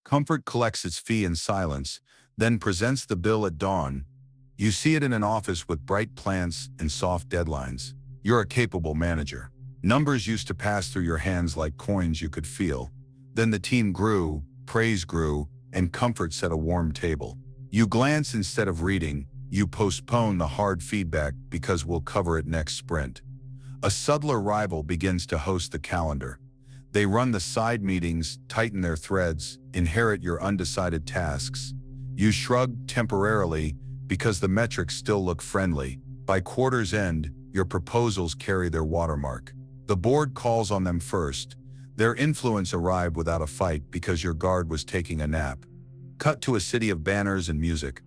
Comfort collects its fee in silence, then presents the bill at dawn. You see it in an office with bright plants and soft deadlines. You're a capable manager. Numbers used to pass through your hands like coins you could feel. Then the team grew, praise grew, and comfort set a warm table. You glance instead of reading. You postpone the hard feedback because we'll cover it next sprint. A subtler rival begins to host the calendar. They run the side meetings, tighten their threads, inherit your undecided tasks. You shrug temporarily because the metrics still look friendly. By quarter's end, your proposals carry their watermark. The board calls on them first. Their influence arrived without a fight because your guard was taking a nap. Cut to a city of banners and music.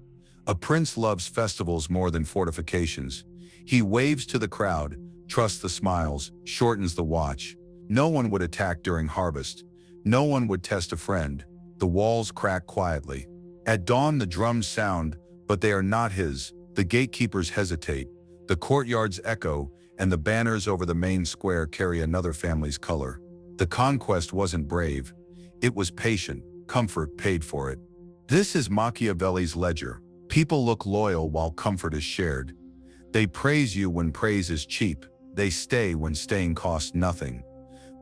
A prince loves festivals more than fortifications. He waves to the crowd, trusts the smiles, shortens the watch. No one would attack during harvest. No one would test a friend. The walls crack quietly. At dawn the drums sound, but they are not his. The gatekeepers hesitate. The courtyards echo, and the banners over the main square carry another family's color. The conquest wasn't brave. It was patient. Comfort paid for it. This is Machiavelli's ledger. People look loyal while comfort is shared. They praise you when praise is cheap. They stay when staying costs nothing.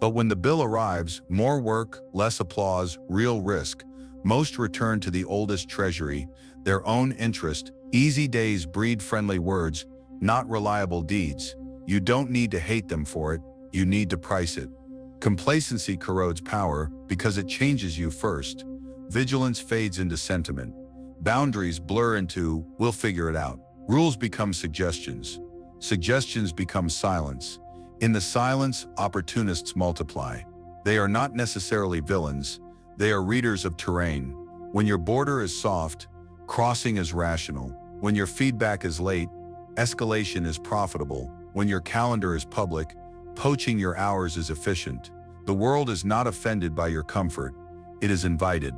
But when the bill arrives, more work, less applause, real risk. Most return to the oldest treasury, their own interest. Easy days breed friendly words, not reliable deeds. You don't need to hate them for it, you need to price it. Complacency corrodes power because it changes you first. Vigilance fades into sentiment. Boundaries blur into, we'll figure it out. Rules become suggestions. Suggestions become silence. In the silence, opportunists multiply. They are not necessarily villains. They are readers of terrain. When your border is soft, crossing is rational. When your feedback is late, escalation is profitable. When your calendar is public, poaching your hours is efficient. The world is not offended by your comfort. It is invited.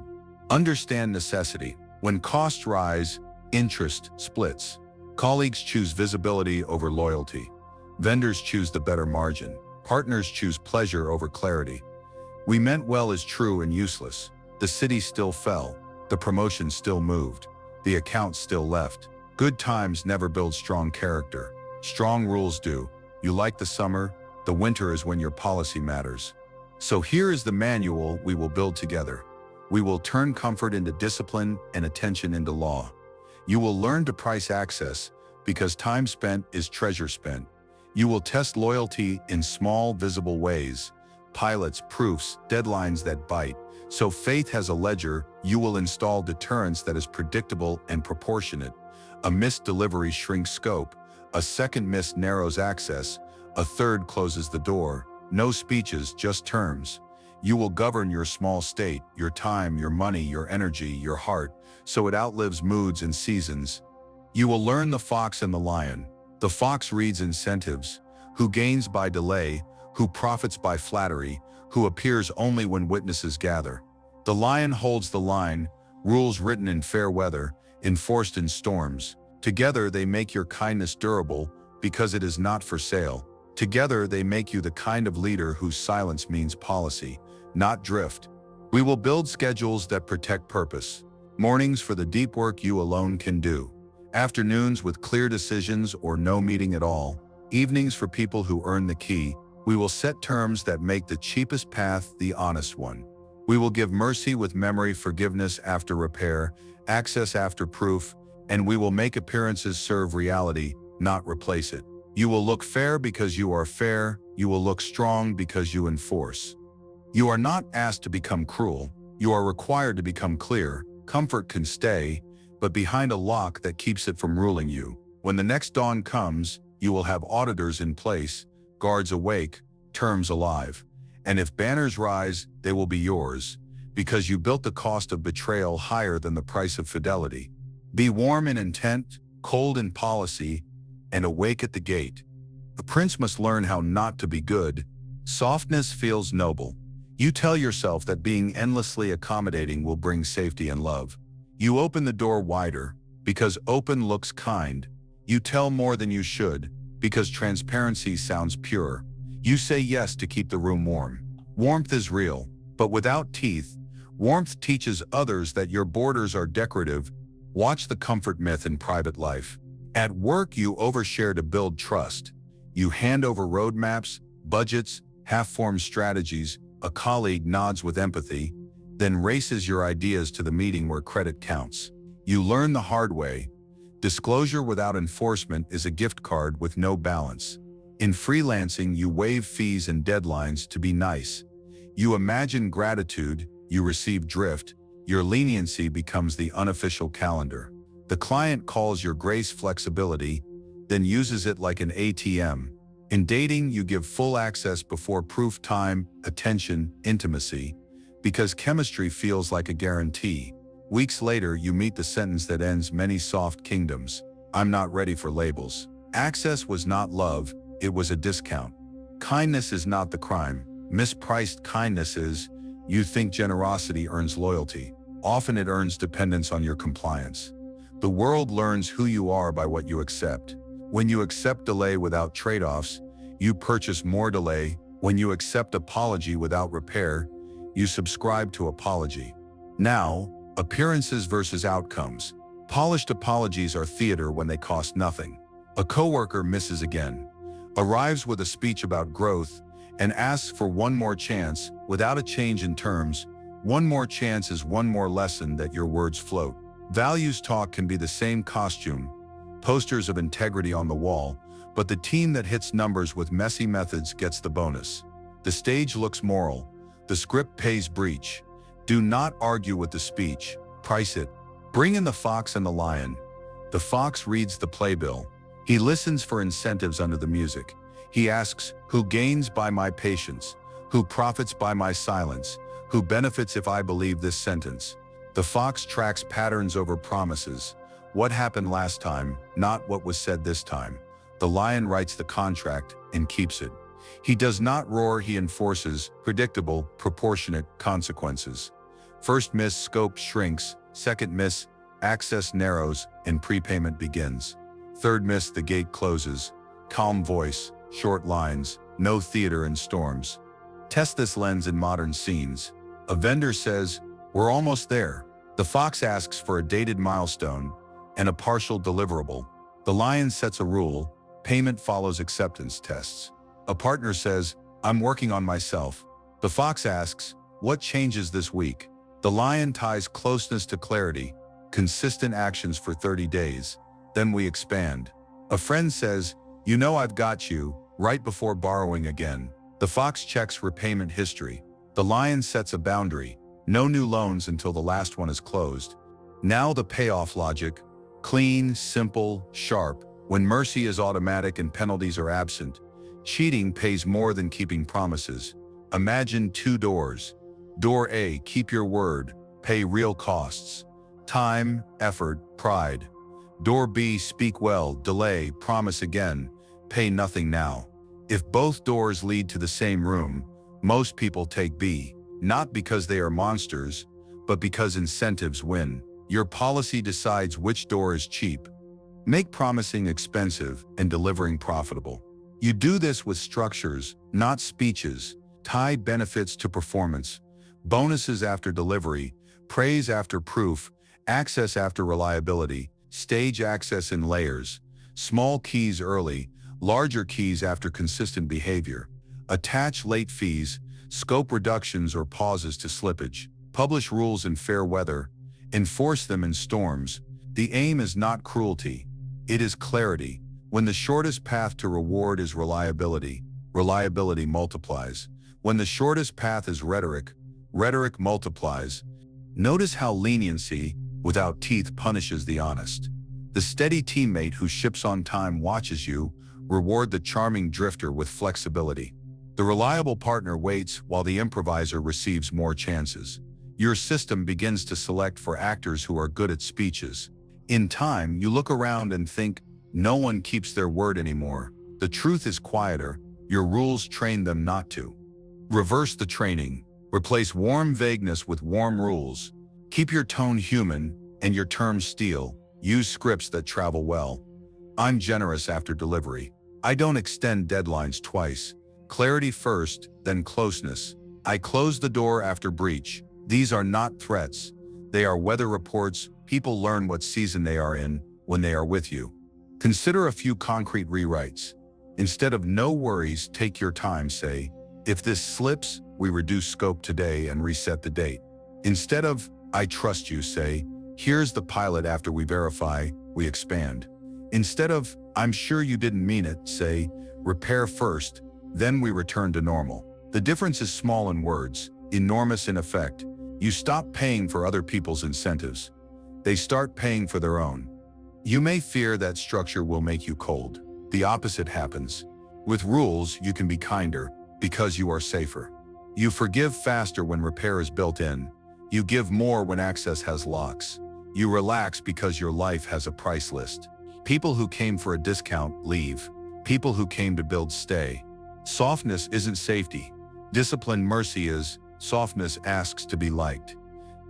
Understand necessity. When costs rise, interest splits. Colleagues choose visibility over loyalty. Vendors choose the better margin. Partners choose pleasure over clarity. We meant well is true and useless. The city still fell. The promotion still moved. The account still left. Good times never build strong character. Strong rules do. You like the summer, the winter is when your policy matters. So here is the manual we will build together. We will turn comfort into discipline and attention into law. You will learn to price access because time spent is treasure spent. You will test loyalty in small, visible ways. Pilots, proofs, deadlines that bite. So faith has a ledger. You will install deterrence that is predictable and proportionate. A missed delivery shrinks scope. A second miss narrows access. A third closes the door. No speeches, just terms. You will govern your small state, your time, your money, your energy, your heart, so it outlives moods and seasons. You will learn the fox and the lion. The fox reads incentives, who gains by delay, who profits by flattery, who appears only when witnesses gather. The lion holds the line, rules written in fair weather, enforced in storms. Together they make your kindness durable because it is not for sale. Together they make you the kind of leader whose silence means policy, not drift. We will build schedules that protect purpose. Mornings for the deep work you alone can do. Afternoons with clear decisions or no meeting at all. Evenings for people who earn the key. We will set terms that make the cheapest path the honest one. We will give mercy with memory, forgiveness after repair, access after proof, and we will make appearances serve reality, not replace it. You will look fair because you are fair. You will look strong because you enforce. You are not asked to become cruel. You are required to become clear. Comfort can stay, but behind a lock that keeps it from ruling you. When the next dawn comes, you will have auditors in place, guards awake, terms alive. And if banners rise, they will be yours, because you built the cost of betrayal higher than the price of fidelity. Be warm in intent, cold in policy, and awake at the gate. A prince must learn how not to be good. Softness feels noble. You tell yourself that being endlessly accommodating will bring safety and love. You open the door wider, because open looks kind. You tell more than you should, because transparency sounds pure. You say yes to keep the room warm. Warmth is real, but without teeth. Warmth teaches others that your borders are decorative. Watch the comfort myth in private life. At work, you overshare to build trust. You hand over roadmaps, budgets, half-formed strategies. A colleague nods with empathy, then races your ideas to the meeting where credit counts. You learn the hard way. Disclosure without enforcement is a gift card with no balance. In freelancing, you waive fees and deadlines to be nice. You imagine gratitude, you receive drift. Your leniency becomes the unofficial calendar. The client calls your grace flexibility, then uses it like an ATM. In dating, you give full access before proof, time, attention, intimacy, because chemistry feels like a guarantee. Weeks later, you meet the sentence that ends many soft kingdoms. I'm not ready for labels. Access was not love, it was a discount. Kindness is not the crime. Mispriced kindness is. You think generosity earns loyalty. Often it earns dependence on your compliance. The world learns who you are by what you accept. When you accept delay without trade-offs, you purchase more delay. When you accept apology without repair, you subscribe to apology. Now, appearances versus outcomes. Polished apologies are theater when they cost nothing. A coworker misses again, arrives with a speech about growth, and asks for one more chance without a change in terms. One more chance is one more lesson that your words float. Values talk can be the same costume, posters of integrity on the wall, but the team that hits numbers with messy methods gets the bonus. The stage looks moral. The script pays breach. Do not argue with the speech. Price it. Bring in the fox and the lion. The fox reads the playbill. He listens for incentives under the music. He asks, who gains by my patience? Who profits by my silence? Who benefits if I believe this sentence? The fox tracks patterns over promises. What happened last time, not what was said this time. The lion writes the contract and keeps it. He does not roar, he enforces predictable, proportionate consequences. First miss, scope shrinks. Second miss, access narrows and prepayment begins. Third miss, the gate closes. Calm voice, short lines, no theater in storms. Test this lens in modern scenes. A vendor says, we're almost there. The fox asks for a dated milestone and a partial deliverable. The lion sets a rule. Payment follows acceptance tests. A partner says, I'm working on myself. The fox asks, what changes this week? The lion ties closeness to clarity, consistent actions for 30 days. Then we expand. A friend says, you know I've got you, right before borrowing again. The fox checks repayment history. The lion sets a boundary. No new loans until the last one is closed. Now the payoff logic. Clean, simple, sharp. When mercy is automatic and penalties are absent, cheating pays more than keeping promises. Imagine two doors. Door A, keep your word, pay real costs. Time, effort, pride. Door B, speak well, delay, promise again, pay nothing now. If both doors lead to the same room, most people take B, not because they are monsters, but because incentives win. Your policy decides which door is cheap. Make promising expensive and delivering profitable. You do this with structures, not speeches. Tie benefits to performance. Bonuses after delivery, praise after proof, access after reliability, stage access in layers, small keys early, larger keys after consistent behavior. Attach late fees, scope reductions or pauses to slippage. Publish rules in fair weather, enforce them in storms. The aim is not cruelty, it is clarity. When the shortest path to reward is reliability, reliability multiplies. When the shortest path is rhetoric, rhetoric multiplies. Notice how leniency, without teeth, punishes the honest. The steady teammate who ships on time watches you. Reward the charming drifter with flexibility. The reliable partner waits while the improviser receives more chances. Your system begins to select for actors who are good at speeches. In time, you look around and think, no one keeps their word anymore. The truth is quieter. Your rules train them not to. Reverse the training. Replace warm vagueness with warm rules. Keep your tone human and your terms steel. Use scripts that travel well. I'm generous after delivery. I don't extend deadlines twice. Clarity first, then closeness. I close the door after breach, These are not threats. They are weather reports. People learn what season they are in when they are with you. Consider a few concrete rewrites. Instead of "no worries, take your time," say, "if this slips, we reduce scope today and reset the date." Instead of "I trust you," say, "here's the pilot, after we verify, we expand." Instead of "I'm sure you didn't mean it," say, "repair first, then we return to normal." The difference is small in words, enormous in effect. You stop paying for other people's incentives. They start paying for their own. You may fear that structure will make you cold. The opposite happens. With rules, you can be kinder because you are safer. You forgive faster when repair is built in. You give more when access has locks. You relax because your life has a price list. People who came for a discount leave. People who came to build stay. Softness isn't safety. Discipline mercy is. Softness asks to be liked.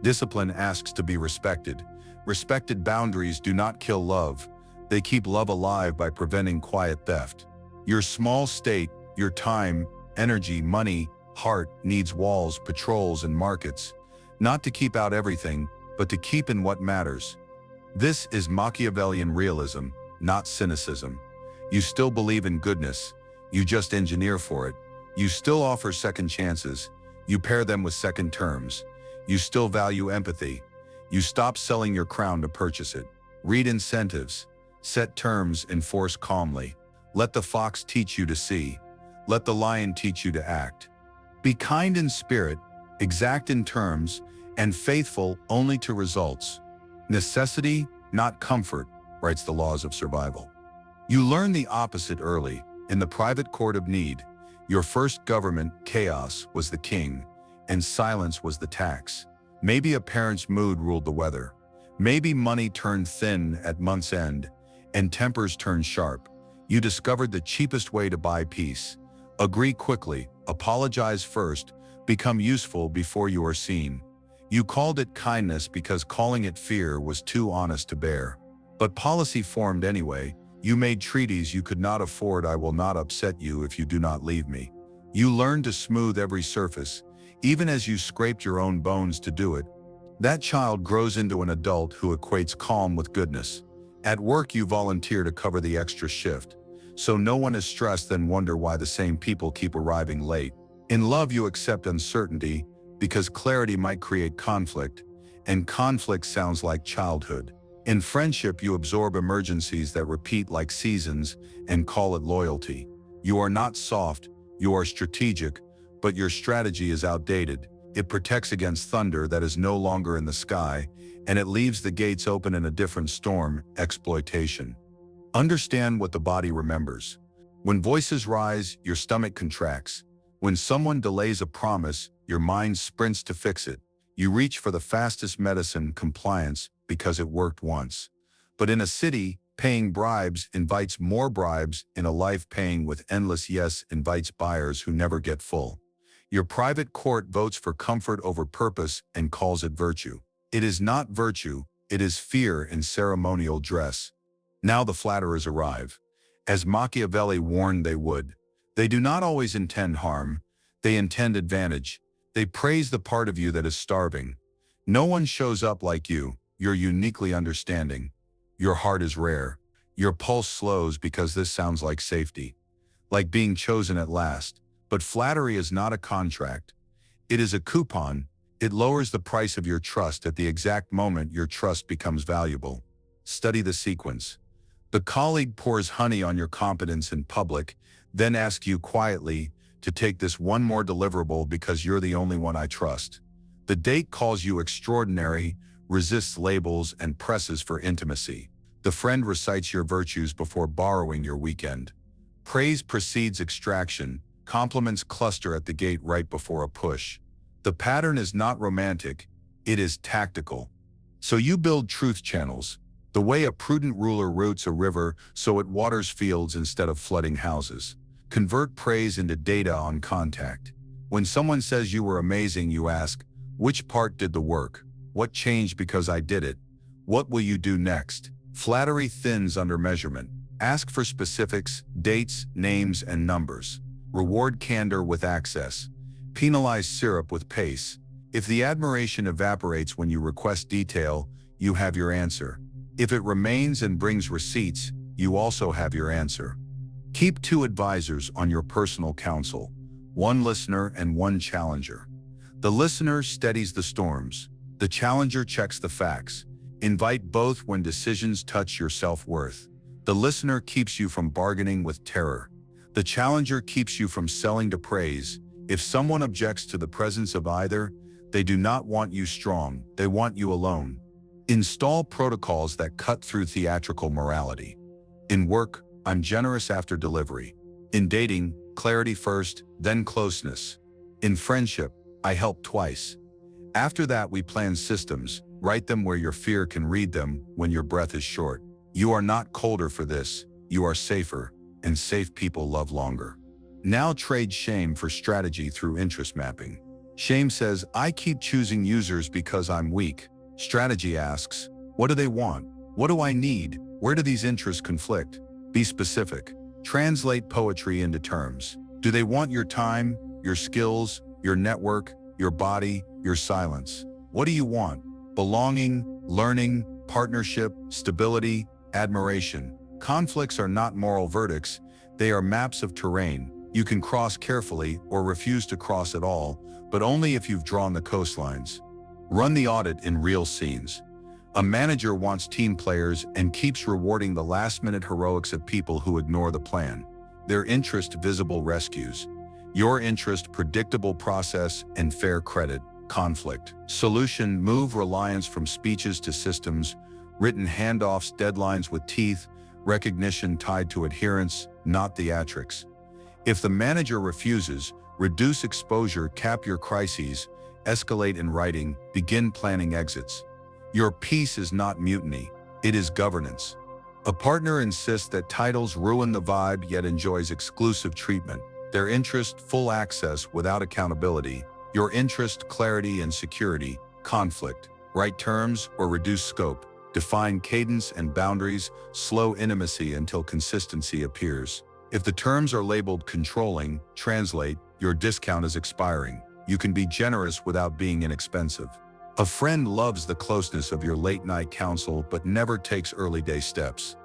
Discipline asks to be respected. Respected boundaries do not kill love. They keep love alive by preventing quiet theft. Your small state, your time, energy, money, heart needs walls, patrols, and markets. Not to keep out everything, but to keep in what matters. This is Machiavellian realism, not cynicism. You still believe in goodness. You just engineer for it. You still offer second chances. You pair them with second terms. You still value empathy. You stop selling your crown to purchase it. Read incentives. Set terms, enforce calmly. Let the fox teach you to see. Let the lion teach you to act. Be kind in spirit, exact in terms, and faithful only to results. Necessity, not comfort, writes the laws of survival. You learn the opposite early, in the private court of need. Your first government, chaos, was the king, and silence was the tax. Maybe a parent's mood ruled the weather. Maybe money turned thin at month's end, and tempers turned sharp. You discovered the cheapest way to buy peace. Agree quickly, apologize first, become useful before you are seen. You called it kindness because calling it fear was too honest to bear. But policy formed anyway. You made treaties you could not afford. I will not upset you if you do not leave me. You learned to smooth every surface, even as you scraped your own bones to do it. That child grows into an adult who equates calm with goodness. At work, you volunteer to cover the extra shift, so no one is stressed, then wonder why the same people keep arriving late. In love, you accept uncertainty because clarity might create conflict, and conflict sounds like childhood. In friendship, you absorb emergencies that repeat like seasons and call it loyalty. You are not soft, you are strategic, but your strategy is outdated. It protects against thunder that is no longer in the sky, and it leaves the gates open in a different storm, exploitation. Understand what the body remembers. When voices rise, your stomach contracts. When someone delays a promise, your mind sprints to fix it. You reach for the fastest medicine, compliance, because it worked once. But in a city, paying bribes invites more bribes. In a life, paying with endless yes invites buyers who never get full. Your private court votes for comfort over purpose and calls it virtue. It is not virtue, it is fear in ceremonial dress. Now the flatterers arrive. As Machiavelli warned they would. They do not always intend harm, they intend advantage. They praise the part of you that is starving. No one shows up like you. You're uniquely understanding. Your heart is rare. Your pulse slows because this sounds like safety. Like being chosen at last. But flattery is not a contract. It is a coupon. It lowers the price of your trust at the exact moment your trust becomes valuable. Study the sequence. The colleague pours honey on your competence in public, then asks you quietly to take this one more deliverable because you're the only one I trust. The date calls you extraordinary, resists labels, and presses for intimacy. The friend recites your virtues before borrowing your weekend. Praise precedes extraction. Compliments cluster at the gate right before a push. The pattern is not romantic, it is tactical. So you build truth channels. The way a prudent ruler routes a river so it waters fields instead of flooding houses. Convert praise into data on contact. When someone says you were amazing, you ask, which part did the work? What changed because I did it? What will you do next? Flattery thins under measurement. Ask for specifics, dates, names, and numbers. Reward candor with access. Penalize syrup with pace. If the admiration evaporates when you request detail, you have your answer. If it remains and brings receipts, you also have your answer. Keep 2 advisors on your personal counsel, 1 listener and 1 challenger. The listener steadies the storms. The challenger checks the facts. Invite both when decisions touch your self-worth. The listener keeps you from bargaining with terror. The challenger keeps you from selling to praise. If someone objects to the presence of either, they do not want you strong, they want you alone. Install protocols that cut through theatrical morality. In work, I'm generous after delivery. In dating, clarity first, then closeness. In friendship, I help twice. After that, we plan systems. Write them where your fear can read them when your breath is short. You are not colder for this, you are safer, and safe people love longer. Now trade shame for strategy through interest mapping. Shame says, I keep choosing users because I'm weak. Strategy asks, what do they want? What do I need? Where do these interests conflict? Be specific. Translate poetry into terms. Do they want your time, your skills, your network, your body, your silence? What do you want? Belonging, learning, partnership, stability, admiration. Conflicts are not moral verdicts, they are maps of terrain. You can cross carefully or refuse to cross at all, but only if you've drawn the coastlines. Run the audit in real scenes. A manager wants team players and keeps rewarding the last-minute heroics of people who ignore the plan. Their interest visible rescues. Your interest predictable process and fair credit, conflict. Solution move reliance from speeches to systems, written handoffs, deadlines with teeth, recognition tied to adherence, not theatrics. If the manager refuses, reduce exposure, cap your crises, escalate in writing, begin planning exits. Your peace is not mutiny, it is governance. A partner insists that titles ruin the vibe yet enjoys exclusive treatment. Their interest, full access without accountability. Your interest, clarity and security, conflict. Write terms or reduce scope. Define cadence and boundaries, slow intimacy until consistency appears. If the terms are labeled controlling, translate, your discount is expiring. You can be generous without being inexpensive. A friend loves the closeness of your late-night counsel but never takes early-day steps.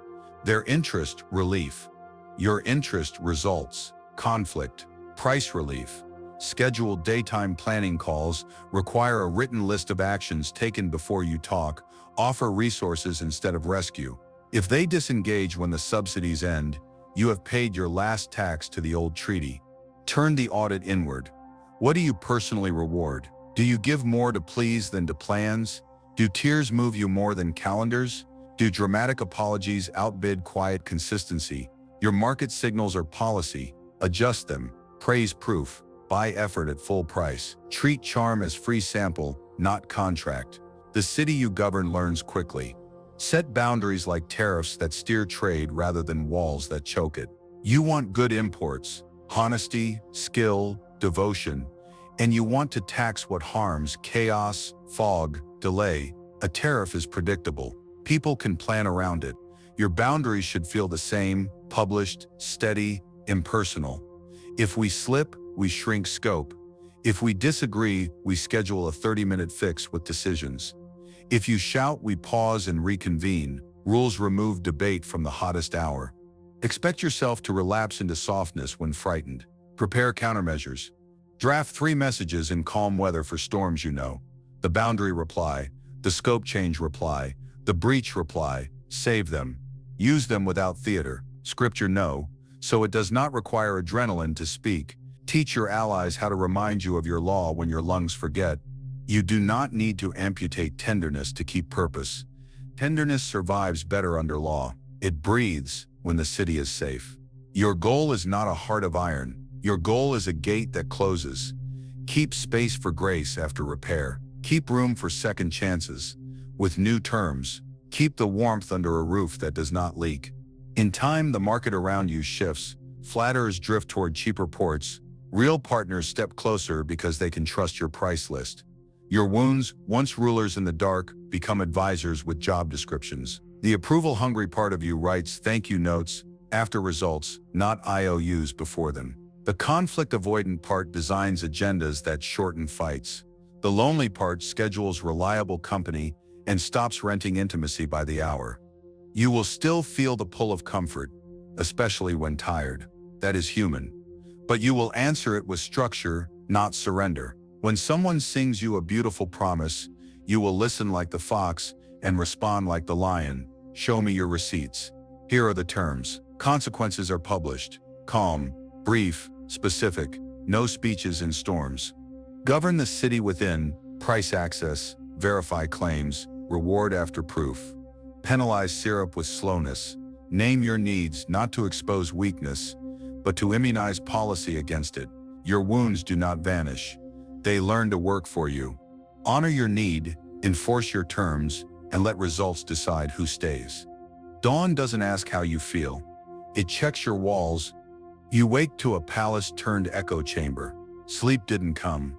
Their interest, relief. Your interest, results, conflict, price relief. Scheduled daytime planning calls, require a written list of actions taken before you talk, offer resources instead of rescue. If they disengage when the subsidies end, you have paid your last tax to the old treaty. Turn the audit inward. What do you personally reward? Do you give more to please than to plans? Do tears move you more than calendars? Do dramatic apologies outbid quiet consistency? Your market signals are policy. Adjust them. Praise proof. Buy effort at full price. Treat charm as free sample, not contract. The city you govern learns quickly. Set boundaries like tariffs that steer trade rather than walls that choke it. You want good imports, honesty, skill, devotion, and you want to tax what harms, chaos, fog, delay. A tariff is predictable. People can plan around it. Your boundaries should feel the same, published, steady, impersonal. If we slip, we shrink scope. If we disagree, we schedule a 30-minute fix with decisions. If you shout, we pause and reconvene. Rules remove debate from the hottest hour. Expect yourself to relapse into softness when frightened. Prepare countermeasures. Draft 3 messages in calm weather for storms you know. The boundary reply, the scope change reply, the breach reply. Save them. Use them without theater. Script your no, so it does not require adrenaline to speak. Teach your allies how to remind you of your law when your lungs forget. You do not need to amputate tenderness to keep purpose. Tenderness survives better under law. It breathes when the city is safe. Your goal is not a heart of iron. Your goal is a gate that closes. Keep space for grace after repair. Keep room for second chances. With new terms, keep the warmth under a roof that does not leak. In time, the market around you shifts. Flatterers drift toward cheaper ports. Real partners step closer because they can trust your price list. Your wounds, once rulers in the dark, become advisors with job descriptions. The approval-hungry part of you writes thank you notes after results, not IOUs before them. The conflict-avoidant part designs agendas that shorten fights. The lonely part schedules reliable company and stops renting intimacy by the hour. You will still feel the pull of comfort, especially when tired. That is human. But you will answer it with structure, not surrender. When someone sings you a beautiful promise, you will listen like the fox and respond like the lion. Show me your receipts. Here are the terms. Consequences are published. Calm, brief, specific, no speeches in storms. Govern the city within, price access, verify claims, reward after proof. Penalize syrup with slowness. Name your needs not to expose weakness, but to immunize policy against it. Your wounds do not vanish. They learn to work for you. Honor your need, enforce your terms, and let results decide who stays. Dawn doesn't ask how you feel. It checks your walls. You wake to a palace turned echo chamber. Sleep didn't come.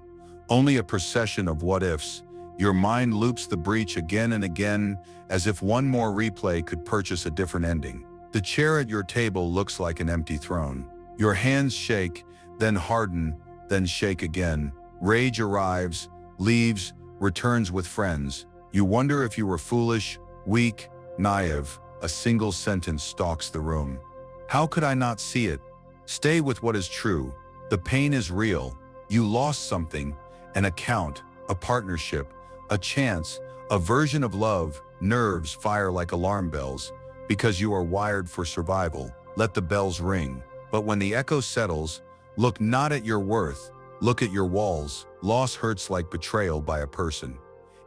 Only a procession of what-ifs. Your mind loops the breach again and again, as if one more replay could purchase a different ending. The chair at your table looks like an empty throne. Your hands shake, then harden, then shake again. Rage arrives, leaves, returns with friends. You wonder if you were foolish, weak, naive. A single sentence stalks the room. How could I not see it? Stay with what is true. The pain is real. You lost something, an account, a partnership, a chance, a version of love. Nerves fire like alarm bells. Because you are wired for survival, let the bells ring. But when the echo settles, look not at your worth, look at your walls. Loss hurts like betrayal by a person.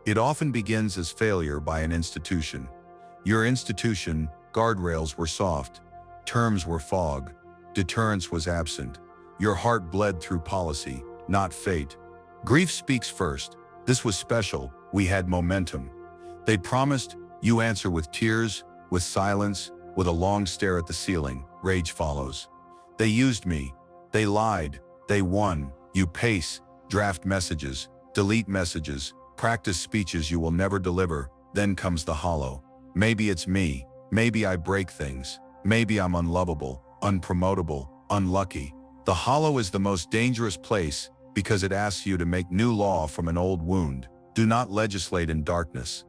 It often begins as failure by an institution. Your institution, guardrails were soft, terms were fog, deterrence was absent. Your heart bled through policy, not fate. Grief speaks first. This was special, we had momentum. They promised, you answer with tears, with silence, with a long stare at the ceiling. Rage follows. They used me. They lied. They won. You pace, draft messages, delete messages, practice speeches you will never deliver. Then comes the hollow. Maybe it's me. Maybe I break things. Maybe I'm unlovable, unpromotable, unlucky. The hollow is the most dangerous place because it asks you to make new law from an old wound. Do not legislate in darkness.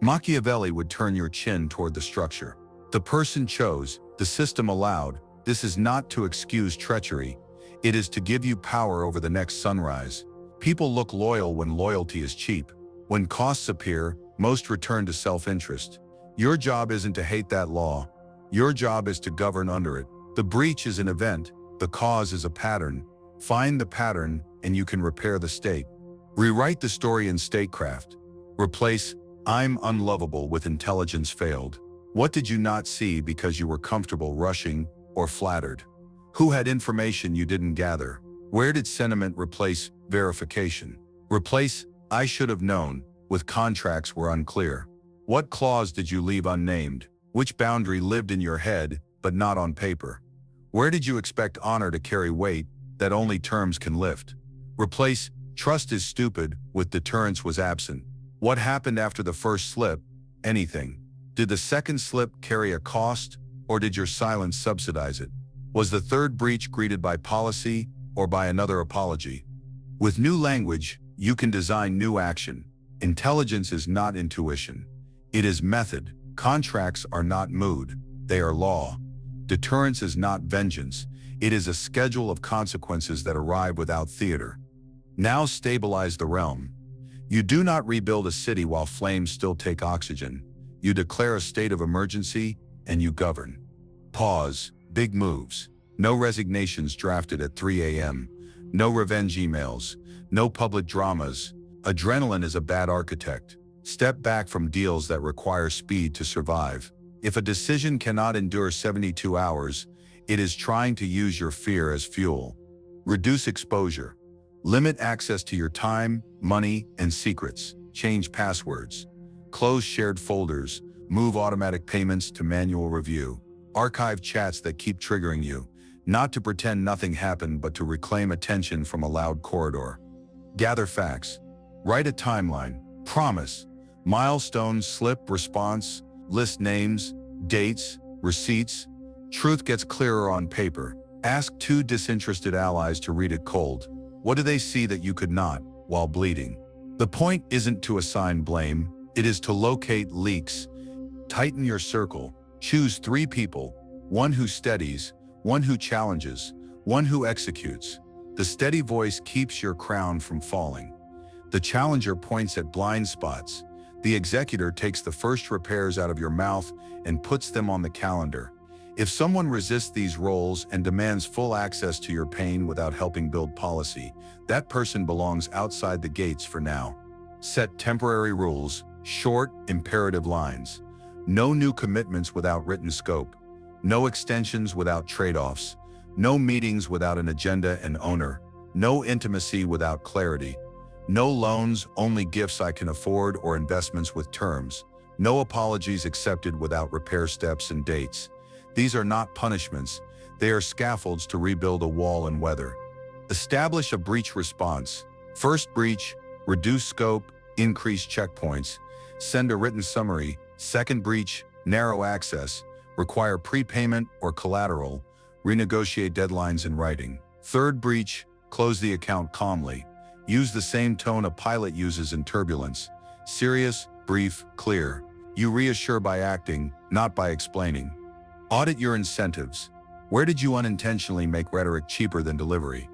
Machiavelli would turn your chin toward the structure. The person chose, the system allowed. This is not to excuse treachery. It is to give you power over the next sunrise. People look loyal when loyalty is cheap. When costs appear, most return to self-interest. Your job isn't to hate that law. Your job is to govern under it. The breach is an event. The cause is a pattern. Find the pattern, and you can repair the state. Rewrite the story in statecraft. Replace "I'm unlovable" with "intelligence failed." What did you not see because you were comfortable rushing or flattered? Who had information you didn't gather? Where did sentiment replace verification? Replace "I should have known" with "contracts were unclear." What clause did you leave unnamed? Which boundary lived in your head but not on paper? Where did you expect honor to carry weight that only terms can lift? Replace "trust is stupid" with "deterrence was absent." What happened after the first slip? Anything. Did the second slip carry a cost, or did your silence subsidize it? Was the third breach greeted by policy or by another apology? With new language, you can design new action. Intelligence is not intuition. It is method. Contracts are not mood. They are law. Deterrence is not vengeance. It is a schedule of consequences that arrive without theater. Now stabilize the realm. You do not rebuild a city while flames still take oxygen. You declare a state of emergency, and you govern. Pause. Big moves. No resignations drafted at 3 a.m. No revenge emails. No public dramas. Adrenaline is a bad architect. Step back from deals that require speed to survive. If a decision cannot endure 72 hours, it is trying to use your fear as fuel. Reduce exposure. Limit access to your time, money, and secrets. Change passwords. Close shared folders. Move automatic payments to manual review. Archive chats that keep triggering you, not to pretend nothing happened but to reclaim attention from a loud corridor. Gather facts. Write a timeline. Promise. Milestones, slip, response. List names, dates, receipts. Truth gets clearer on paper. Ask 2 disinterested allies to read it cold. What do they see that you could not, while bleeding? The point isn't to assign blame, it is to locate leaks. Tighten your circle. Choose 3 people, one who steadies, one who challenges, one who executes. The steady voice keeps your crown from falling. The challenger points at blind spots. The executor takes the first repairs out of your mouth and puts them on the calendar. If someone resists these roles and demands full access to your pain without helping build policy, that person belongs outside the gates for now. Set temporary rules, short, imperative lines. No new commitments without written scope. No extensions without trade-offs. No meetings without an agenda and owner. No intimacy without clarity. No loans, only gifts I can afford, or investments with terms. No apologies accepted without repair steps and dates. These are not punishments. They are scaffolds to rebuild a wall in weather. Establish a breach response. First breach, reduce scope, increase checkpoints. Send a written summary. Second breach, narrow access, require prepayment or collateral, renegotiate deadlines in writing. Third breach, close the account calmly. Use the same tone a pilot uses in turbulence. Serious, brief, clear. You reassure by acting, not by explaining. Audit your incentives. Where did you unintentionally make rhetoric cheaper than delivery?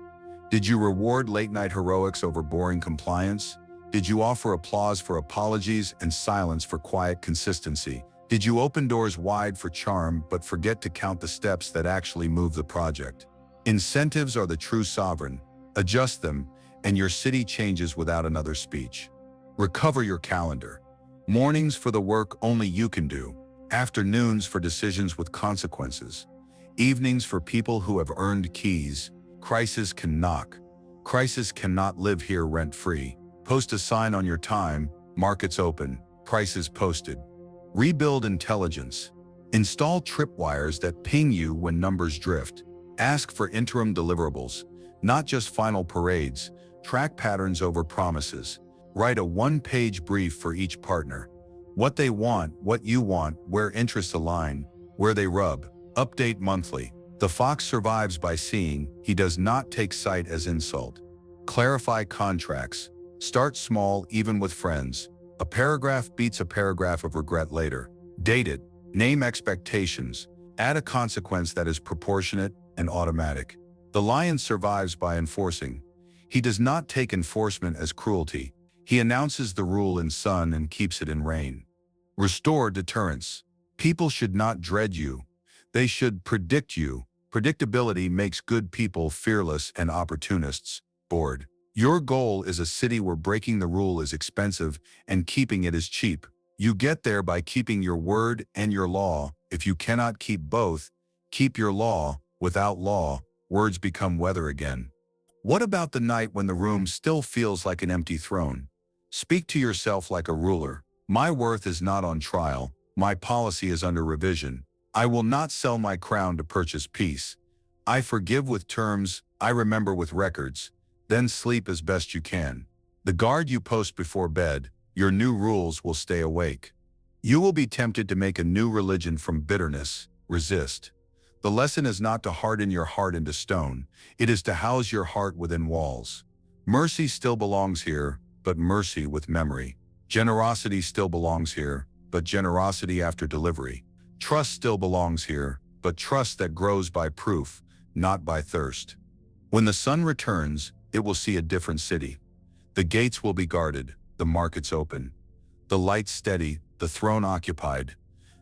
Did you reward late-night heroics over boring compliance? Did you offer applause for apologies and silence for quiet consistency? Did you open doors wide for charm but forget to count the steps that actually move the project? Incentives are the true sovereign. Adjust them, and your city changes without another speech. Recover your calendar. Mornings for the work only you can do. Afternoons for decisions with consequences. Evenings for people who have earned keys. Crisis can knock. Crisis cannot live here rent-free. Post a sign on your time, markets open, prices posted. Rebuild intelligence. Install tripwires that ping you when numbers drift. Ask for interim deliverables, not just final parades. Track patterns over promises. Write a 1-page brief for each partner. What they want, what you want, where interests align, where they rub. Update monthly. The fox survives by seeing, he does not take sight as insult. Clarify contracts. Start small, even with friends. A paragraph beats a paragraph of regret later. Date it. Name expectations. Add a consequence that is proportionate and automatic. The lion survives by enforcing. He does not take enforcement as cruelty. He announces the rule in sun and keeps it in rain. Restore deterrence. People should not dread you. They should predict you. Predictability makes good people fearless and opportunists bored. Your goal is a city where breaking the rule is expensive and keeping it is cheap. You get there by keeping your word and your law. If you cannot keep both, keep your law. Without law, words become weather again. What about the night when the room still feels like an empty throne? Speak to yourself like a ruler. My worth is not on trial. My policy is under revision. I will not sell my crown to purchase peace. I forgive with terms, I remember with records. Then sleep as best you can. The guard you post before bed, your new rules will stay awake. You will be tempted to make a new religion from bitterness. Resist. The lesson is not to harden your heart into stone. It is to house your heart within walls. Mercy still belongs here, but mercy with memory. Generosity still belongs here, but generosity after delivery. Trust still belongs here, but trust that grows by proof, not by thirst. When the sun returns, it will see a different city. The gates will be guarded, the markets open. The lights steady, the throne occupied.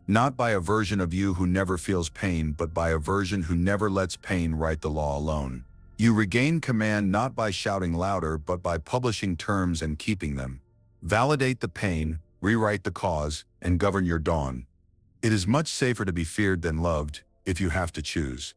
Not by a version of you who never feels pain, but by a version who never lets pain write the law alone. You regain command not by shouting louder, but by publishing terms and keeping them. Validate the pain, rewrite the cause, and govern your dawn. It is much safer to be feared than loved, if you have to choose.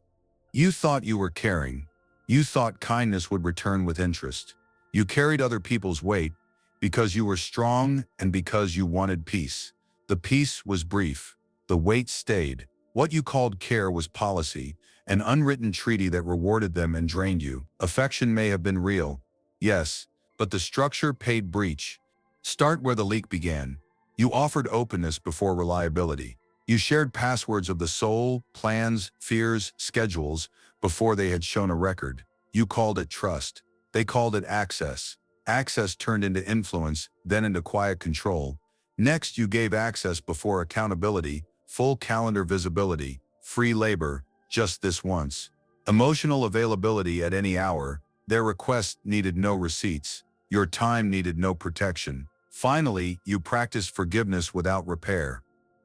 You thought you were caring. You thought kindness would return with interest. You carried other people's weight because you were strong and because you wanted peace. The peace was brief. The weight stayed. What you called care was policy, an unwritten treaty that rewarded them and drained you. Affection may have been real, yes, but the structure paid breach. Start where the leak began. You offered openness before reliability. You shared passwords of the soul, plans, fears, schedules, before they had shown a record. You called it trust. They called it access. Access turned into influence, then into quiet control. Next, you gave access before accountability, full calendar visibility, free labor, just this once. Emotional availability at any hour. Their request needed no receipts. Your time needed no protection. Finally, you practiced forgiveness without repair.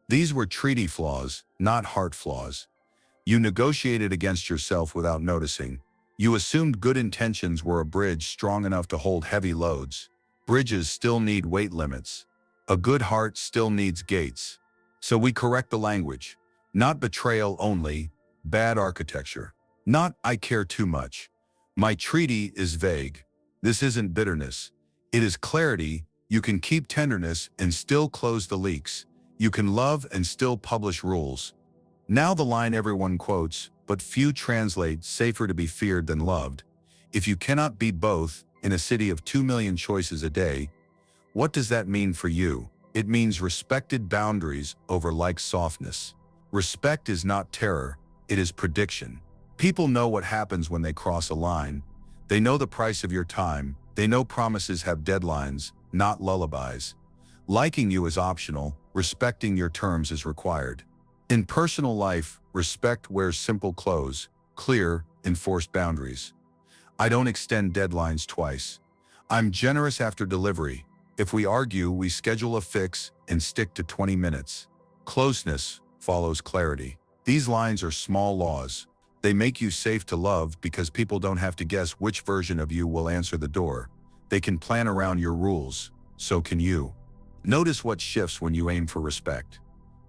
These were treaty flaws, not heart flaws. You negotiated against yourself without noticing. You assumed good intentions were a bridge strong enough to hold heavy loads. Bridges still need weight limits. A good heart still needs gates. So we correct the language. Not betrayal only, bad architecture. Not I care too much. My treaty is vague. This isn't bitterness. It is clarity. You can keep tenderness and still close the leaks. You can love and still publish rules. Now the line everyone quotes, but few translate, safer to be feared than loved. If you cannot be both in a city of 2 million choices a day, what does that mean for you? It means respected boundaries over like softness. Respect is not terror, it is prediction. People know what happens when they cross a line. They know the price of your time. They know promises have deadlines, not lullabies. Liking you is optional, respecting your terms is required. In personal life, respect wears simple clothes, clear, enforced boundaries. I don't extend deadlines twice. I'm generous after delivery. If we argue, we schedule a fix and stick to 20 minutes. Closeness follows clarity. These lines are small laws. They make you safe to love because people don't have to guess which version of you will answer the door. They can plan around your rules. So can you. Notice what shifts when you aim for respect.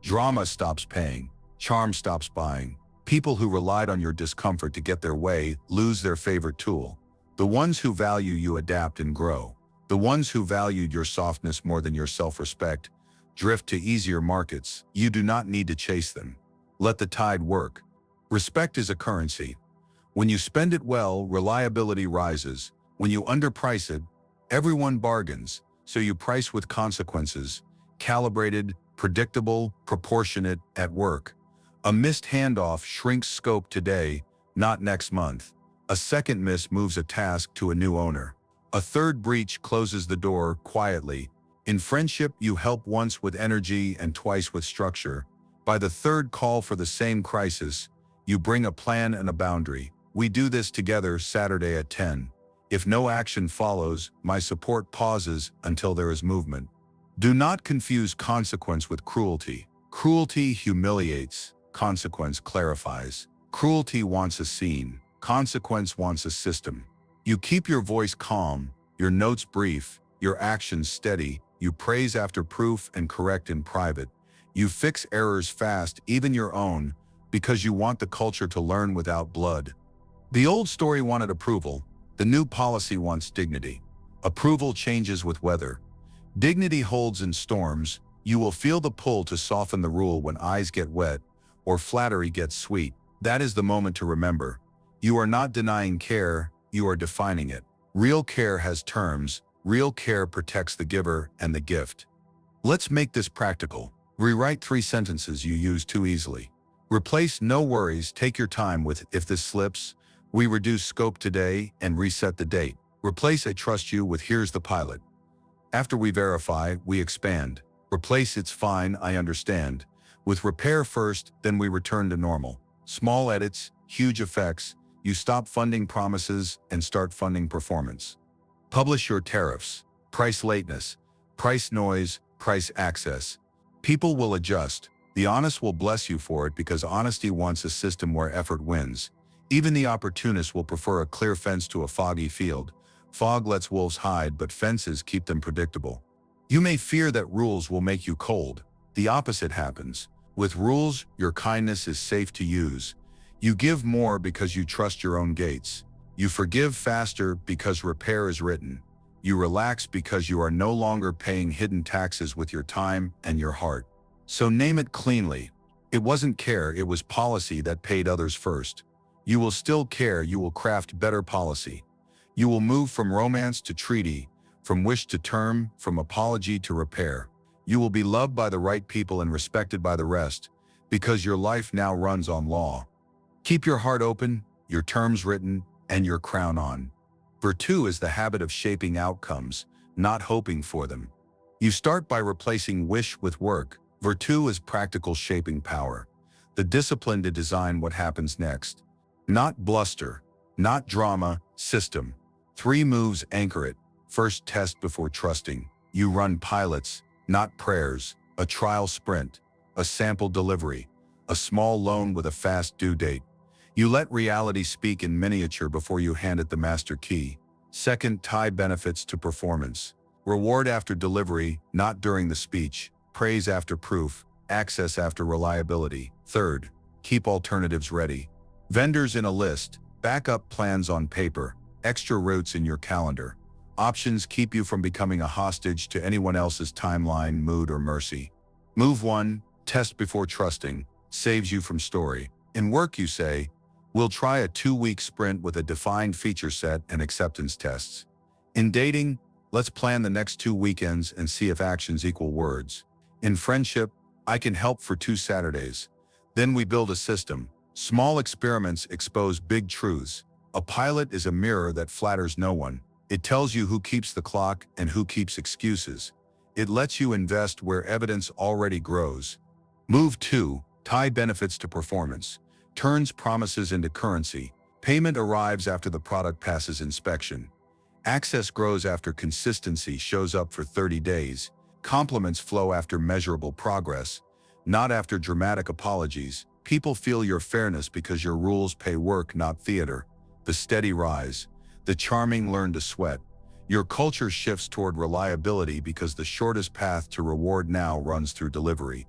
Drama stops paying. Charm stops buying. People who relied on your discomfort to get their way lose their favorite tool. The ones who value you adapt and grow. The ones who valued your softness more than your self-respect drift to easier markets. You do not need to chase them. Let the tide work. Respect is a currency. When you spend it well, reliability rises. When you underprice it, everyone bargains. So you price with consequences, calibrated, predictable, proportionate, at work. A missed handoff shrinks scope today, not next month. A second miss moves a task to a new owner. A third breach closes the door quietly. In friendship, you help once with energy and twice with structure. By the third call for the same crisis, you bring a plan and a boundary. We do this together Saturday at 10. If no action follows, my support pauses until there is movement. Do not confuse consequence with cruelty. Cruelty humiliates, consequence clarifies. Cruelty wants a scene, consequence wants a system. You keep your voice calm, your notes brief, your actions steady. You praise after proof and correct in private. You fix errors fast, even your own, because you want the culture to learn without blood. The old story wanted approval. The new policy wants dignity. Approval changes with weather. Dignity holds in storms. You will feel the pull to soften the rule when eyes get wet or flattery gets sweet. That is the moment to remember. You are not denying care, you are defining it. Real care has terms. Real care protects the giver and the gift. Let's make this practical. Rewrite 3 sentences you use too easily. Replace "no worries, take your time" with "if this slips, we reduce scope today and reset the date." Replace "I trust you" with "here's the pilot. After we verify, we expand." Replace "it's fine, I understand" with "repair first, then we return to normal." Small edits, huge effects. You stop funding promises and start funding performance. Publish your tariffs. Price lateness, price noise, price access. People will adjust. The honest will bless you for it because honesty wants a system where effort wins. Even the opportunists will prefer a clear fence to a foggy field. Fog lets wolves hide, but fences keep them predictable. You may fear that rules will make you cold. The opposite happens. With rules, your kindness is safe to use. You give more because you trust your own gates. You forgive faster because repair is written. You relax because you are no longer paying hidden taxes with your time and your heart. So name it cleanly. It wasn't care, it was policy that paid others first. You will still care, you will craft better policy. You will move from romance to treaty, from wish to term, from apology to repair. You will be loved by the right people and respected by the rest, because your life now runs on law. Keep your heart open, your terms written, and your crown on. Virtue is the habit of shaping outcomes, not hoping for them. You start by replacing wish with work. Virtue is practical shaping power, the discipline to design what happens next. Not bluster, not drama, system. 3 moves anchor it. First, test before trusting. You run pilots, not prayers, a trial sprint, a sample delivery, a small loan with a fast due date. You let reality speak in miniature before you hand it the master key. Second, tie benefits to performance. Reward after delivery, not during the speech. Praise after proof, access after reliability. Third, keep alternatives ready. Vendors in a list, backup plans on paper, extra routes in your calendar. Options keep you from becoming a hostage to anyone else's timeline, mood, or mercy. Move 1, test before trusting, saves you from story. In work you say, we'll try a 2-week sprint with a defined feature set and acceptance tests. In dating, let's plan the next 2 weekends and see if actions equal words. In friendship, I can help for 2 Saturdays. Then we build a system. Small experiments expose big truths. A pilot is a mirror that flatters no one. It tells you who keeps the clock and who keeps excuses. It lets you invest where evidence already grows. Move 2, tie benefits to performance. Turns promises into currency. Payment arrives after the product passes inspection. Access grows after consistency shows up for 30 days. Compliments flow after measurable progress, not after dramatic apologies. People feel your fairness because your rules pay work, not theater. The steady rise. The charming learn to sweat. Your culture shifts toward reliability because the shortest path to reward now runs through delivery.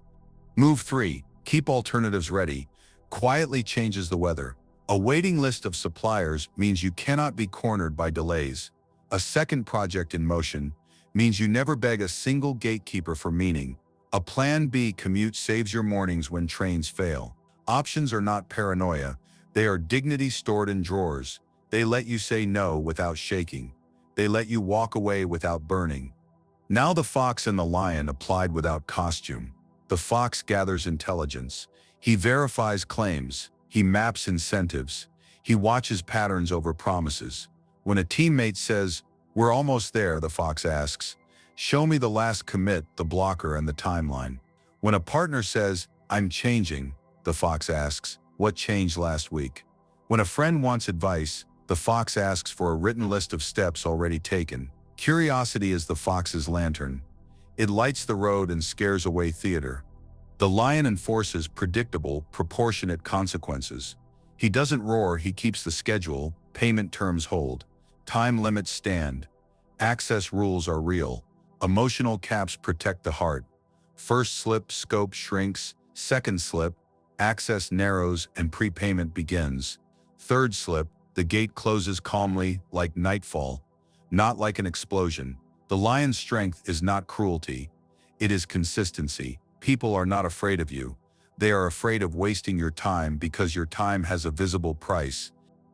Move 3, keep alternatives ready. Quietly changes the weather. A waiting list of suppliers means you cannot be cornered by delays. A second project in motion means you never beg a single gatekeeper for meaning. A plan B commute saves your mornings when trains fail. Options are not paranoia. They are dignity stored in drawers. They let you say no without shaking. They let you walk away without burning. Now the fox and the lion applied without costume. The fox gathers intelligence. He verifies claims. He maps incentives. He watches patterns over promises. When a teammate says, "We're almost there," the fox asks, "Show me the last commit, the blocker, and the timeline." When a partner says, "I'm changing," the fox asks, "What changed last week?" When a friend wants advice, the fox asks for a written list of steps already taken. Curiosity is the fox's lantern. It lights the road and scares away theater. The lion enforces predictable, proportionate consequences. He doesn't roar, he keeps the schedule. Payment terms hold. Time limits stand. Access rules are real. Emotional caps protect the heart. First slip, scope shrinks. Second slip, access narrows and prepayment begins. Third slip, the gate closes calmly, like nightfall, not like an explosion. The lion's strength is not cruelty. It is consistency. People are not afraid of you. They are afraid of wasting your time because your time has a visible price.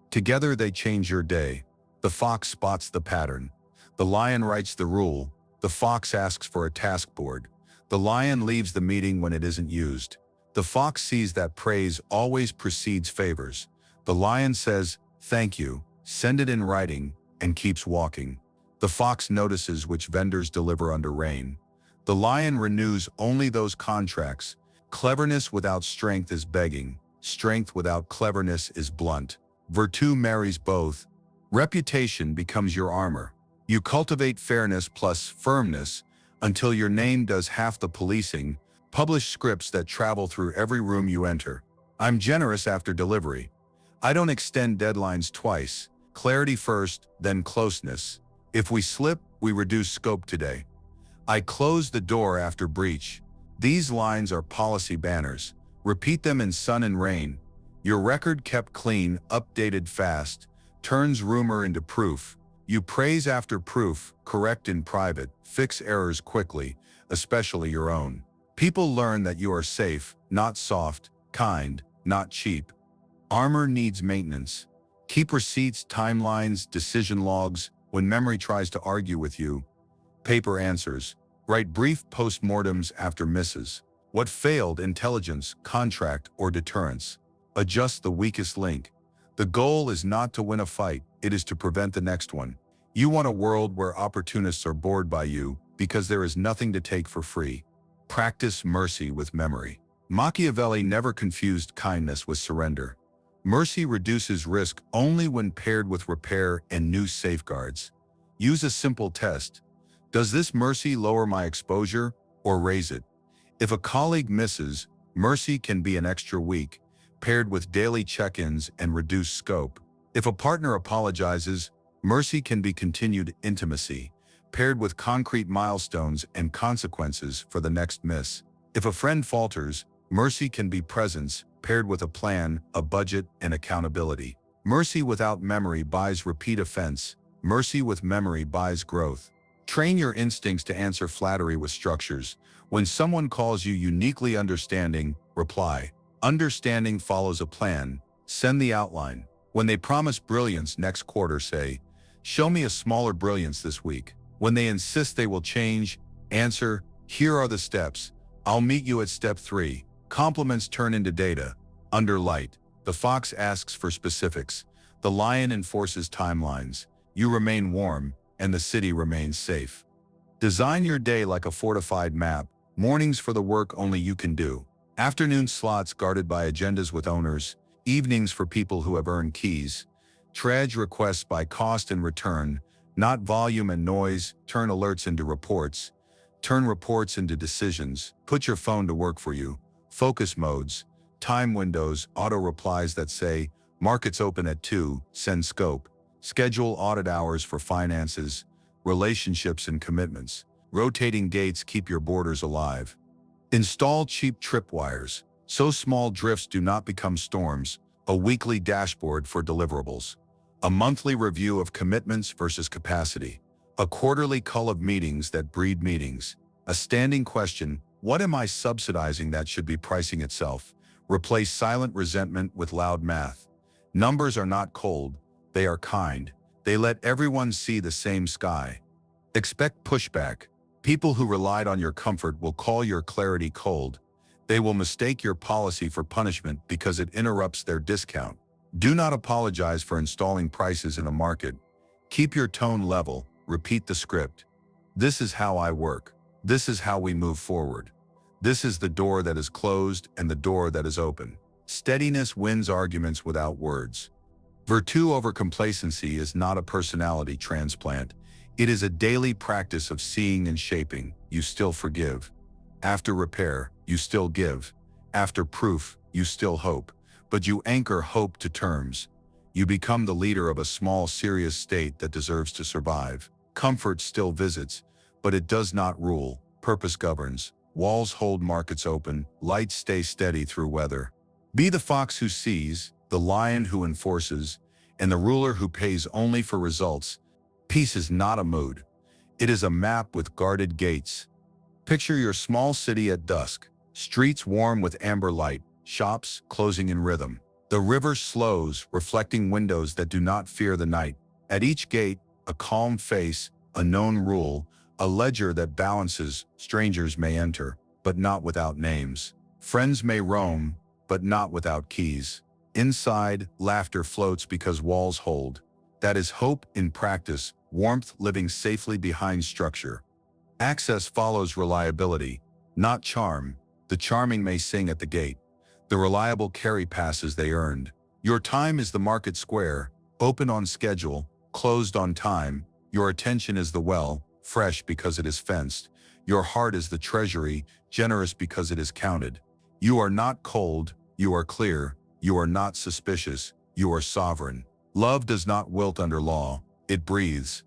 Together they change your day. The fox spots the pattern. The lion writes the rule. The fox asks for a task board. The lion leaves the meeting when it isn't used. The fox sees that praise always precedes favors. The lion says, "Thank you," send it in writing, and keeps walking. The fox notices which vendors deliver under rain. The lion renews only those contracts. Cleverness without strength is begging. Strength without cleverness is blunt. Virtue marries both. Reputation becomes your armor. You cultivate fairness plus firmness until your name does half the policing. Publish scripts that travel through every room you enter. I'm generous after delivery. I don't extend deadlines twice. Clarity first, then closeness. If we slip, we reduce scope today. I close the door after breach. These lines are policy banners. Repeat them in sun and rain. Your record kept clean, updated fast, turns rumor into proof. You praise after proof, correct in private, fix errors quickly, especially your own. People learn that you are safe, not soft, kind, not cheap. Armor needs maintenance. Keep receipts, timelines, decision logs. When memory tries to argue with you, paper answers. Write brief postmortems after misses. What failed: intelligence, contract, or deterrence? Adjust the weakest link. The goal is not to win a fight, it is to prevent the next one. You want a world where opportunists are bored by you because there is nothing to take for free. Practice mercy with memory. Machiavelli never confused kindness with surrender. Mercy reduces risk only when paired with repair and new safeguards. Use a simple test. Does this mercy lower my exposure or raise it? If a colleague misses, mercy can be an extra week, paired with daily check-ins and reduced scope. If a partner apologizes, mercy can be continued intimacy, paired with concrete milestones and consequences for the next miss. If a friend falters, mercy can be presence, paired with a plan, a budget, and accountability. Mercy without memory buys repeat offense. Mercy with memory buys growth. Train your instincts to answer flattery with structures. When someone calls you uniquely understanding, reply. Understanding follows a plan. Send the outline. When they promise brilliance next quarter, say, show me a smaller brilliance this week. When they insist they will change, answer, here are the steps. I'll meet you at step 3. Compliments turn into data. Under light, the fox asks for specifics. The lion enforces timelines. You remain warm, and the city remains safe. Design your day like a fortified map. Mornings for the work only you can do. Afternoon slots guarded by agendas with owners. Evenings for people who have earned keys. Triage requests by cost and return, not volume and noise. Turn alerts into reports. Turn reports into decisions. Put your phone to work for you. Focus modes. Time windows. Auto replies that say, markets open at 2. Send scope. Schedule audit hours for finances, relationships, and commitments. Rotating dates keep your borders alive. Install cheap tripwires, so small drifts do not become storms. A weekly dashboard for deliverables. A monthly review of commitments versus capacity. A quarterly cull of meetings that breed meetings. A standing question, what am I subsidizing that should be pricing itself? Replace silent resentment with loud math. Numbers are not cold. They are kind. They let everyone see the same sky. Expect pushback. People who relied on your comfort will call your clarity cold. They will mistake your policy for punishment because it interrupts their discount. Do not apologize for installing prices in a market. Keep your tone level. Repeat the script. This is how I work. This is how we move forward. This is the door that is closed and the door that is open. Steadiness wins arguments without words. Virtue over complacency is not a personality transplant. It is a daily practice of seeing and shaping. You still forgive. After repair, you still give. After proof, you still hope. But you anchor hope to terms. You become the leader of a small, serious state that deserves to survive. Comfort still visits, but it does not rule. Purpose governs. Walls hold markets open. Lights stay steady through weather. Be the fox who sees, the lion who enforces, and the ruler who pays only for results. Peace is not a mood. It is a map with guarded gates. Picture your small city at dusk. Streets warm with amber light, shops closing in rhythm. The river slows, reflecting windows that do not fear the night. At each gate, a calm face, a known rule, a ledger that balances. Strangers may enter, but not without names. Friends may roam, but not without keys. Inside, laughter floats because walls hold. That is hope in practice, warmth living safely behind structure. Access follows reliability, not charm. The charming may sing at the gate. The reliable carry passes they earned. Your time is the market square, open on schedule, closed on time. Your attention is the well, fresh because it is fenced. Your heart is the treasury, generous because it is counted. You are not cold, you are clear. You are not suspicious, you are sovereign. Love does not wilt under law, it breathes.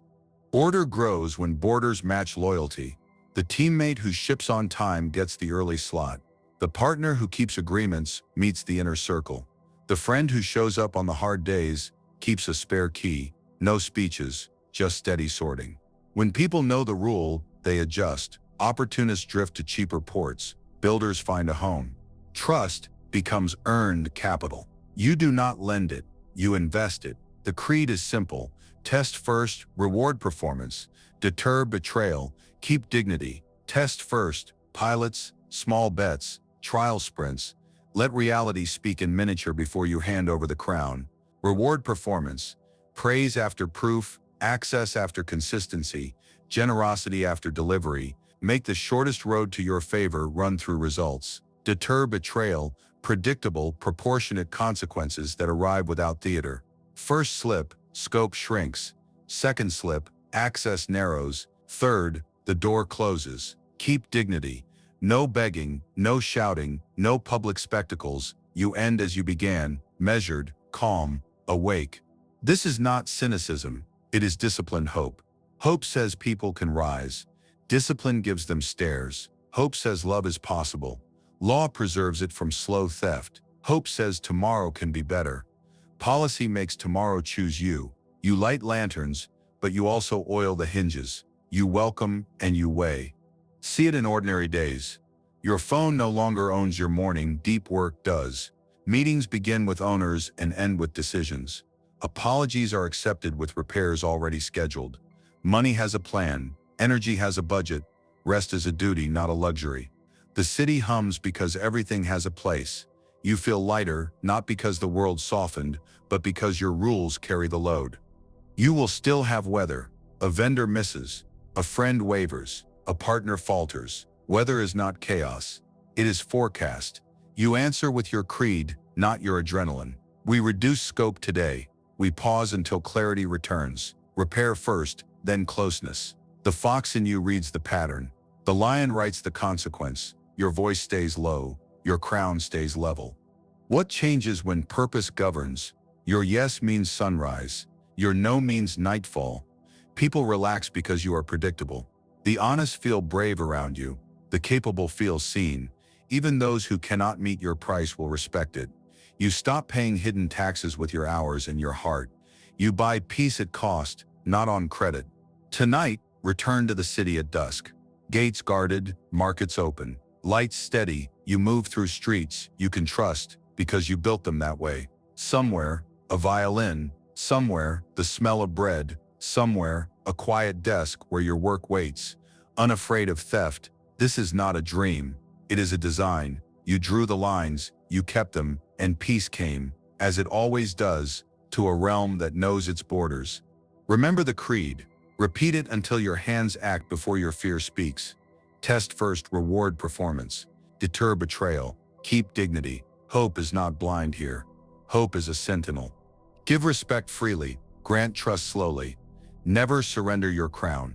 Order grows when borders match loyalty. The teammate who ships on time gets the early slot. The partner who keeps agreements meets the inner circle. The friend who shows up on the hard days keeps a spare key. No speeches, just steady sorting. When people know the rule, they adjust. Opportunists drift to cheaper ports. Builders find a home. Trust becomes earned capital. You do not lend it, you invest it. The creed is simple. Test first, reward performance. Deter betrayal, keep dignity. Test first, pilots, small bets, trial sprints. Let reality speak in miniature before you hand over the crown. Reward performance. Praise after proof, access after consistency, generosity after delivery. Make the shortest road to your favor run through results. Deter betrayal, predictable, proportionate consequences that arrive without theater. First slip, scope shrinks. Second slip, access narrows. Third, the door closes. Keep dignity. No begging, no shouting, no public spectacles. You end as you began, measured, calm, awake. This is not cynicism. It is disciplined hope. Hope says people can rise. Discipline gives them stairs. Hope says love is possible. Law preserves it from slow theft. Hope says tomorrow can be better. Policy makes tomorrow choose you. You light lanterns, but you also oil the hinges. You welcome and you weigh. See it in ordinary days. Your phone no longer owns your morning, deep work does. Meetings begin with owners and end with decisions. Apologies are accepted with repairs already scheduled. Money has a plan, energy has a budget, rest is a duty, not a luxury. The city hums because everything has a place. You feel lighter, not because the world softened, but because your rules carry the load. You will still have weather. A vendor misses. A friend wavers. A partner falters. Weather is not chaos. It is forecast. You answer with your creed, not your adrenaline. We reduce scope today. We pause until clarity returns. Repair first, then closeness. The fox in you reads the pattern. The lion writes the consequence. Your voice stays low. Your crown stays level. What changes when purpose governs? Your yes means sunrise. Your no means nightfall. People relax because you are predictable. The honest feel brave around you. The capable feel seen. Even those who cannot meet your price will respect it. You stop paying hidden taxes with your hours and your heart. You buy peace at cost, not on credit. Tonight, return to the city at dusk. Gates guarded, markets open. Lights steady, you move through streets you can trust because you built them that way. Somewhere, a violin. Somewhere, the smell of bread. Somewhere, a quiet desk where your work waits. Unafraid of theft, this is not a dream. It is a design. You drew the lines, you kept them, and peace came, as it always does, to a realm that knows its borders. Remember the creed. Repeat it until your hands act before your fear speaks. Test first, reward performance. Deter betrayal. Keep dignity. Hope is not blind here. Hope is a sentinel. Give respect freely. Grant trust slowly. Never surrender your crown.